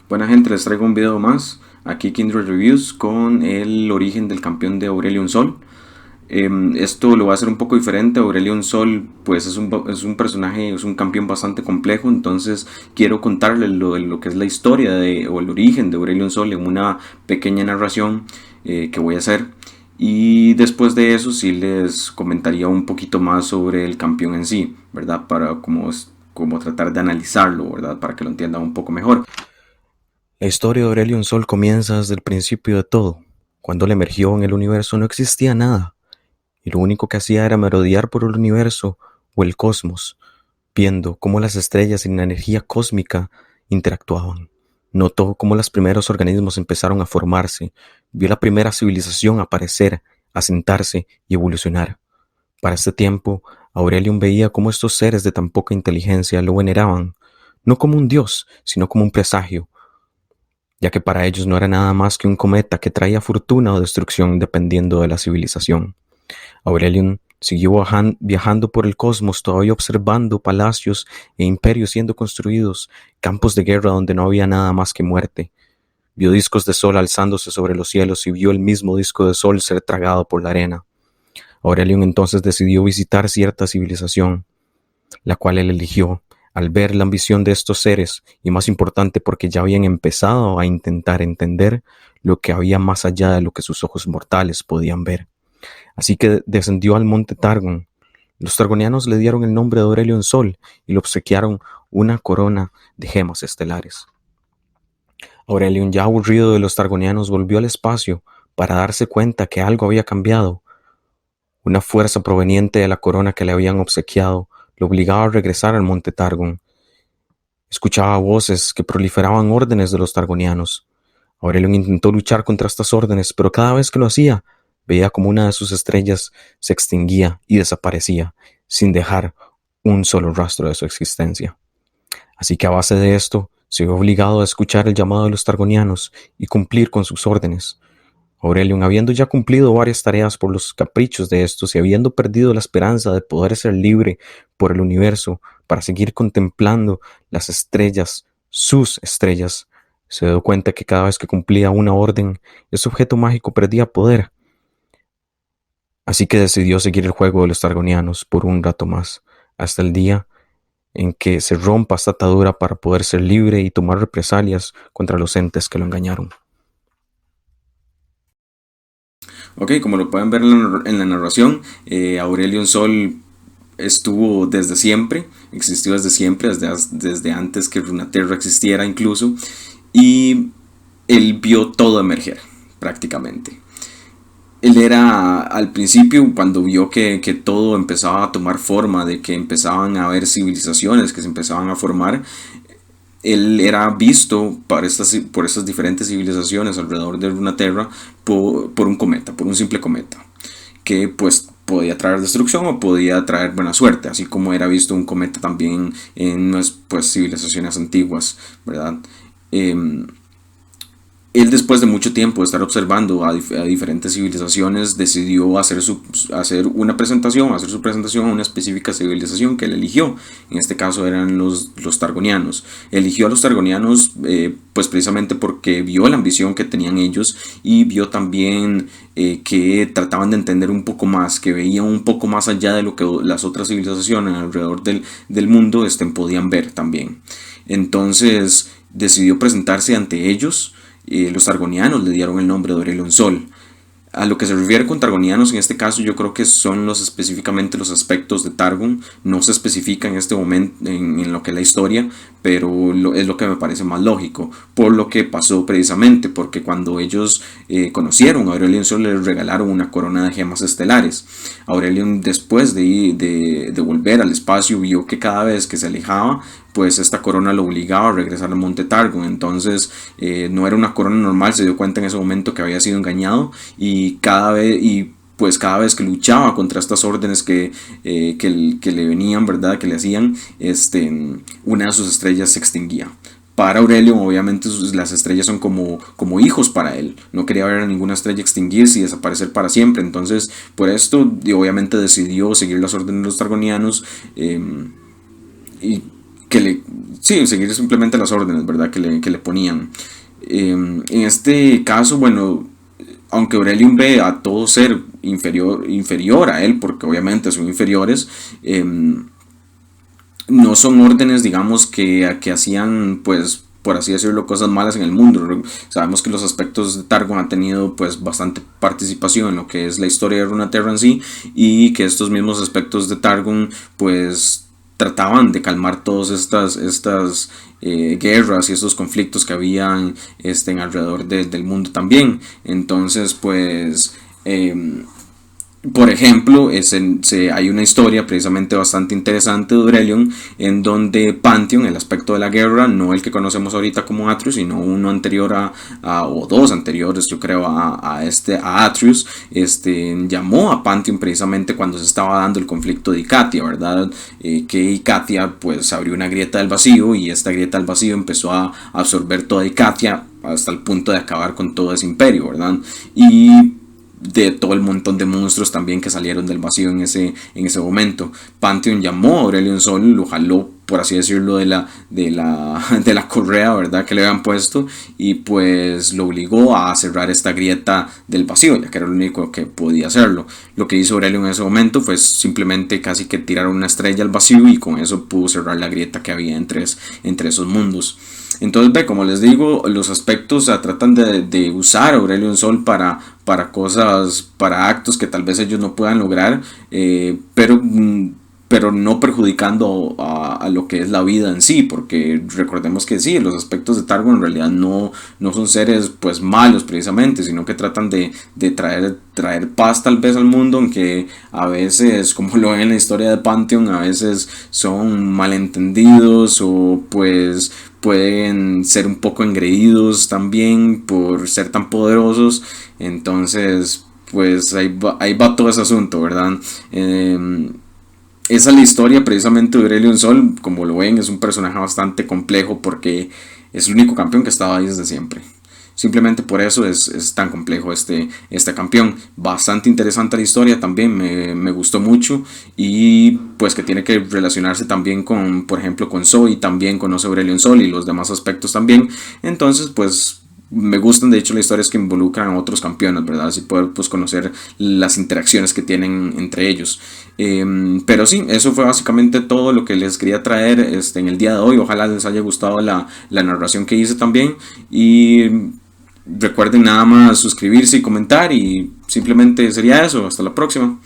Buena gente, les traigo un video más. Aquí Kindred Reviews con el origen del campeón de Aurelion Sol. Esto lo va a hacer un poco diferente. Aurelion Sol pues es un personaje, es un campeón bastante complejo. Entonces quiero contarles lo que es la historia o el origen de Aurelion Sol en una pequeña narración que voy a hacer. Y después de eso sí les comentaría un poquito más sobre el campeón en sí, ¿verdad? Para como tratar de analizarlo, ¿verdad? Para que lo entiendan un poco mejor. La historia de Aurelion Sol comienza desde el principio de todo. Cuando él emergió en el universo no existía nada, y lo único que hacía era merodear por el universo o el cosmos, viendo cómo las estrellas y la energía cósmica interactuaban. Notó cómo los primeros organismos empezaron a formarse, vio la primera civilización aparecer, asentarse y evolucionar. Para este tiempo, Aurelion veía cómo estos seres de tan poca inteligencia lo veneraban, no como un dios, sino como un presagio, ya que para ellos no era nada más que un cometa que traía fortuna o destrucción dependiendo de la civilización. Aurelion siguió viajando por el cosmos, todavía observando palacios e imperios siendo construidos, campos de guerra donde no había nada más que muerte. Vio discos de sol alzándose sobre los cielos y vio el mismo disco de sol ser tragado por la arena. Aurelion entonces decidió visitar cierta civilización, la cual él eligió, al ver la ambición de estos seres, y más importante porque ya habían empezado a intentar entender lo que había más allá de lo que sus ojos mortales podían ver. Así que descendió al monte Targon. Los targonianos le dieron el nombre de Aurelion Sol y le obsequiaron una corona de gemas estelares. Aurelion, ya aburrido de los targonianos, volvió al espacio para darse cuenta que algo había cambiado. Una fuerza proveniente de la corona que le habían obsequiado lo obligaba a regresar al monte Targon. Escuchaba voces que proliferaban órdenes de los targonianos. Aurelion intentó luchar contra estas órdenes, pero cada vez que lo hacía, veía como una de sus estrellas se extinguía y desaparecía, sin dejar un solo rastro de su existencia. Así que a base de esto, se vio obligado a escuchar el llamado de los targonianos y cumplir con sus órdenes. Aurelion, habiendo ya cumplido varias tareas por los caprichos de estos y habiendo perdido la esperanza de poder ser libre por el universo para seguir contemplando las estrellas, sus estrellas, se dio cuenta que cada vez que cumplía una orden, ese objeto mágico perdía poder. Así que decidió seguir el juego de los targonianos por un rato más, hasta el día en que se rompa esta atadura para poder ser libre y tomar represalias contra los entes que lo engañaron. Ok, como lo pueden ver en la narración, Aurelion Sol estuvo desde siempre, existió desde siempre, desde antes que Runaterra existiera incluso, y él vio todo emerger prácticamente. Él era al principio, cuando vio que todo empezaba a tomar forma, de que empezaban a haber civilizaciones que se empezaban a formar, él era visto por estas diferentes civilizaciones alrededor de Runaterra por un cometa, por un simple cometa, que pues podía traer destrucción o podía traer buena suerte, así como era visto un cometa también en pues, civilizaciones antiguas, ¿verdad? Eh, Él después de mucho tiempo de estar observando a diferentes civilizaciones decidió hacer una presentación, hacer su presentación a una específica civilización que él eligió. En este caso eran los targonianos. Eligió a los targonianos pues precisamente porque vio la ambición que tenían ellos y vio también que trataban de entender un poco más, que veían un poco más allá de lo que las otras civilizaciones alrededor del mundo podían ver también. Entonces decidió presentarse ante ellos. Los argonianos le dieron el nombre de Aurelion Sol. A lo que se refiere con targonianos en este caso yo creo que son específicamente los aspectos de Targon. No se especifica en este momento en lo que es la historia, pero es lo que me parece más lógico. Por lo que pasó precisamente, porque cuando ellos conocieron a Aurelion Sol les regalaron una corona de gemas estelares. Aurelion después de volver al espacio vio que cada vez que se alejaba pues esta corona lo obligaba a regresar al monte Targon. Entonces no era una corona normal, se dio cuenta en ese momento que había sido engañado pues cada vez que luchaba contra estas órdenes que le venían, ¿verdad? Que le hacían, una de sus estrellas se extinguía. Para Aurelio, obviamente, las estrellas son como hijos para él. No quería ver a ninguna estrella extinguirse y desaparecer para siempre. Entonces, por esto, obviamente decidió seguir las órdenes de los targonianos. Y que Sí, seguir simplemente las órdenes, ¿verdad? Que le ponían. En este caso, bueno, aunque Aurelium ve a todo ser inferior a él, porque obviamente son inferiores, no son órdenes, digamos, que hacían, pues, por así decirlo, cosas malas en el mundo. Sabemos que los aspectos de Targon han tenido, pues, bastante participación en lo que es la historia de Runeterra en sí, y que estos mismos aspectos de Targon, pues, trataban de calmar todas estas guerras y estos conflictos que habían alrededor del mundo también. Entonces, pues, por ejemplo, hay una historia precisamente bastante interesante de Aurelion, en donde Pantheon, el aspecto de la guerra, no el que conocemos ahorita como Atreus, sino uno anterior o dos anteriores, yo creo, a Atreus, llamó a Pantheon precisamente cuando se estaba dando el conflicto de Icathia, ¿verdad? Que Icathia pues abrió una grieta del vacío, y esta grieta del vacío empezó a absorber toda Icathia hasta el punto de acabar con todo ese imperio, ¿verdad? Y de todo el montón de monstruos también que salieron del vacío en ese momento. Pantheon llamó a Aurelion Sol, lo jaló, por así decirlo, de la correa, ¿verdad?, que le habían puesto, y pues lo obligó a cerrar esta grieta del vacío, ya que era lo único que podía hacerlo. Lo que hizo Aurelion en ese momento fue simplemente casi que tirar una estrella al vacío, y con eso pudo cerrar la grieta que había entre esos mundos. Entonces, ve, como les digo, los aspectos tratan de usar a Aurelion Sol para cosas, para actos que tal vez ellos no puedan lograr, pero no perjudicando a lo que es la vida en sí, porque recordemos que sí, los aspectos de Targon en realidad no son seres pues malos precisamente, sino que tratan de traer paz tal vez al mundo, aunque a veces, como lo ven en la historia de Pantheon, a veces son malentendidos, o pues pueden ser un poco engreídos también por ser tan poderosos. Entonces, pues ahí va todo ese asunto, ¿verdad? Esa es la historia precisamente de Aurelion Sol. Como lo ven, es un personaje bastante complejo, porque es el único campeón que estaba ahí desde siempre. Simplemente por eso es tan complejo este campeón. Bastante interesante la historia también, me gustó mucho. Y pues que tiene que relacionarse también con, por ejemplo, con Zoe, también conoce a Aurelion Sol y los demás aspectos también. Entonces, pues me gustan de hecho las historias que involucran a otros campeones, ¿verdad? Así poder pues conocer las interacciones que tienen entre ellos. Pero sí, eso fue básicamente todo lo que les quería traer en el día de hoy. Ojalá les haya gustado la narración que hice también. Y recuerden nada más suscribirse y comentar, y simplemente sería eso. Hasta la próxima.